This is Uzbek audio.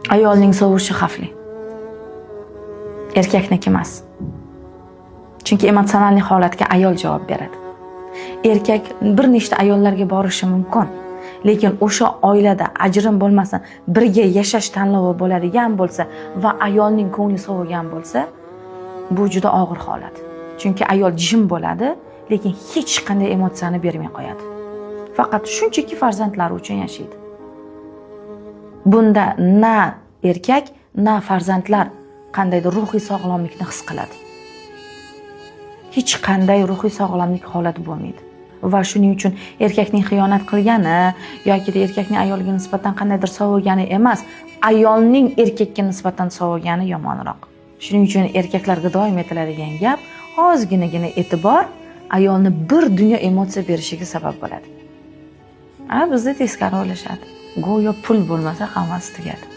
Ayolning sovishi xavfli. Erkakniki emas. Chunki emotsional holatga ayol javob beradi. Erkak bir nechta ayollarga borishi mumkin, lekin o'sha oilada ajrim bo'lmasin, birga yashash tanlovi bo'ladigan bo'lsa va ayolning ko'ngli sovigan bo'lsa, bu juda og'ir holat. Chunki ayol jim bo'ladi, lekin hech qanday emotsiyani bermay qo'yadi. Faqat shunchaki farzandlari uchun yashaydi. Bunda na erkak, na farzandlar qandaydir ruhiy sog'lomlikni his qiladi. Hech qanday ruhiy sog'lomlik holati bo'lmaydi. Va shuning uchun erkakning xiyonat qilgani yoki erkakning ayolga nisbatan qandaydir sovigani emas, ayolning erkakka nisbatan sovigani yomonroq. Shuning uchun erkaklarga doim aytiladigan gap, ozginagina e'tibor ayolni bir dunyo emotsiya berishiga sabab bo'ladi. Bizda teskari o'ylashadi. Go'yo pul bo'lmasa hammasi tugadi.